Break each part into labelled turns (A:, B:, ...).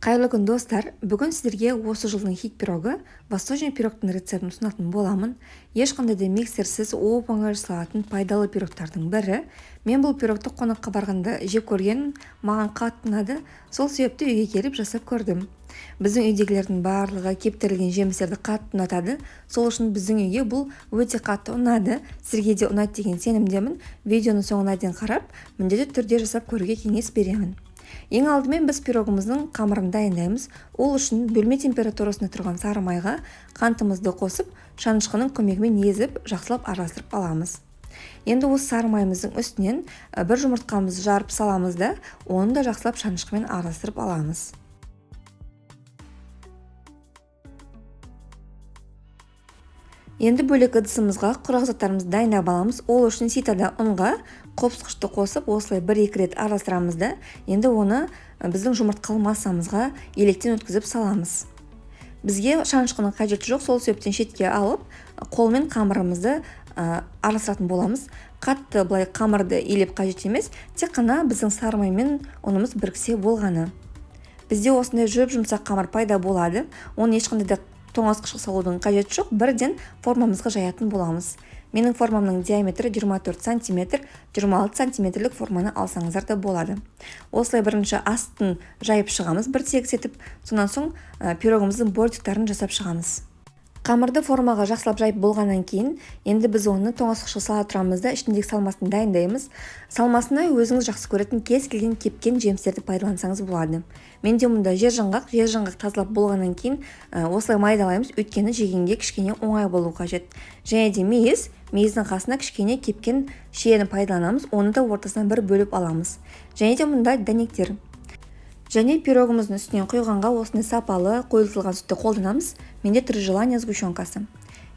A: Қайырлы күн достар, бүгін сіздерге осы жылдың хит пирогы восточный пирогтың рецептін ұсынатын боламын. Ешқандай да миксерсіз оп-оңай жасалатын пайдалы пирогтардың бірі. Мен бұл пирогты қонаққа барғанда жеп көргенмін, маған қатты ұнады, сол себепті үйге келіп жасап көрдім. Біздің үйдегілердің барлығы кептірілген жемістерді қатты ұнатады, сол үшін біздің үйге бұл өте қатты ұнады. Сізге де ұнайды деген сенімдемін. Видеоны соңына дейін қарап, міндетті түрде жасап көруге кеңес беремін. Ең алдымен біз пирогымыздың қамырын дайындаймыз. Ол үшін бөлме температурасында тұрған сары майға қантымызды қосып, шанышқының көмегімен езіп, жақсылап араластырып аламыз. Енді осы сары майымыздың үстінен бір жұмыртқамызды жарып саламыз да, оны да жақсылап шанышқымен араластырып аламыз. Енді бөлек ыдысымызға құрақ заттарымызды дайындап аламыз. Ол үшін ситада ұнға қопсқышты қосып, осылай 1-2 рет араластырамыз да, енді оны біздің жұмыртқалы массамызға електен өткізіп саламыз. Бізге шанышқының қажеті жоқ, сол себептен шетке алып, қолмен қамырымызды араластыратын боламыз. Қатты былай қамырды илеп қажет емес, тек қана біздің сары май мен ұнымыз біріксе болғаны. Бізде осындай жұмсақ қамыр пайда болады. Оны ешқандай да тоңазытқышқа салудың қажеті жоқ, бірден формамызға жаятын боламыз. Менің формамның диаметрі 24 см, 26 см форманы алсаңыздар да болады. Осылай бірінші астын жайып шығамыз, бір тегіс етіп, сонан соң пирогымыздың бортиктарын жасап шығамыз. Қамырды формаға жақсылап жайып болғаннан кейін, енді біз оны тоңазытқышқа сала тұрамыз да, ішіндегі салмасын дайындаймыз. Салмасына өзіңіз жақсы көретін кез келген кепкен жемістерді пайдалансаңыз болады. Менде мұнда жержаңғақ тазалап болғаннан кейін осылай майдалаймыз, өйткені жегенге кішкене оңай болу қажет. Және де мейіздің қасына кішкене кепкен шиені пайдаланамыз, оны да ортасынан бір бөліп аламыз. Және де мұнда дәнектер. Және пирогымыздың үстінен құйғанға осындай сапалы қойылтылған сүтті қолданамыз. Менде 3 желания сгущенкасы.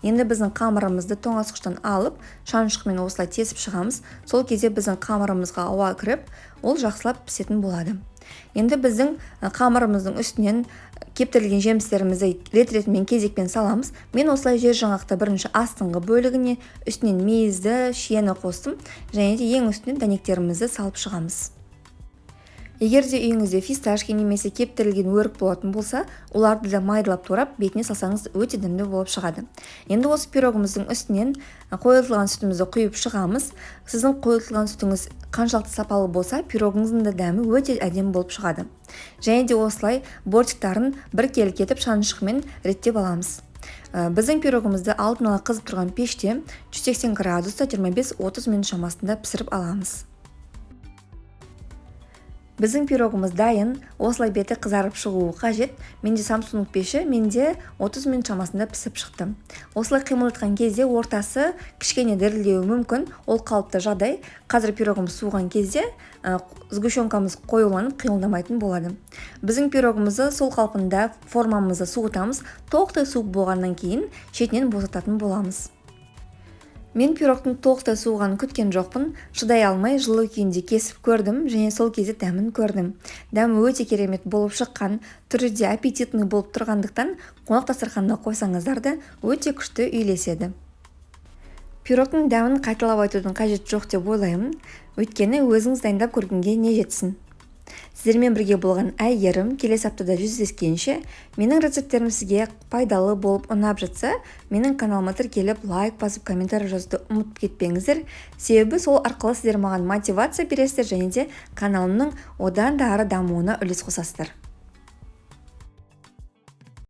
A: Енді біздің қамырымызды тоңазытқыштан алып, шанышқымен осылай тесіп шығамыз. Сол кезде біздің қамырымызға ауа кіріп, ол жақсылап пісетін болады. Енді біздің қамырымыздың үстінен кептірілген жемістерімізді рет-ретімен кезекпен саламыз. Мен осылай жержаңғақты бірінші астыңғы бөлігіне үстінен мейізді, шиені қостым, және де ең үстінен дәнектерімізді салып шығамыз. Егер де үйіңізде фисташки немесе кептірілген өрік болатын болса, оларды да майдалап турап, бетіне салсаңыз өте дәмді болып шығады. Енді осы пирогымыздың үстінен қойылтылған сүтімізді құйып шығамыз. Сіздің қойылтылған сүтіңіз қаншалықты сапалы болса, пирогыңыздың да дәмі өте әдемі болып шығады. Және де осылай бортиктарын бір келік етіп шанышқымен реттеп аламыз. Біздің пирогымызды алдын ала қызып тұрған пеште 180 градуста 25-30 минут шамасында пісіріп аламыз. Біздің пирогымыз дайын, осылай беті қызарып шығуы қажет. Менде Samsung пеші, менде 30 минут шамасында пісіп шықты. Осылай қимылдатқан кезде ортасы кішкене дірілдеуі мүмкін, ол қалыпты жағдай. Қазір пирогымыз суыған кезде сгущенкамыз қоюланып қимылдамайтын болады. Біздің пирогымызды сол қалпында формамызды суытамыз, толықтай суып болғаннан кейін шетінен босататын боламыз. Мен пирогтың толықтай суығанын күткен жоқпын, шыдай алмай жылы күйінде кесіп көрдім, және сол кезде дәмін көрдім. Дәмі өте керемет болып шыққан, түрі де аппетитный болып тұрғандықтан, қонақ дастарханына қойсаңыздар да өте күшті үйлеседі. Пирогтың дәмін қайталап айтудың қажеті жоқ деп ойлаймын, өйткені өзіңіз дайындап көргенге не жетсін. Сіздермен бірге болған әйгерім, келесі аптада жүздескенше, менің рецепттерім сізге пайдалы болып ұнап жатса, менің каналыма тіркеліп, лайк басып, комментарий жазуды ұмытып кетпеңіздер. Себебі сол арқылы сіздер маған мотивация бересіздер, және де каналымның одан да ары дамуына үлес қосасыздар.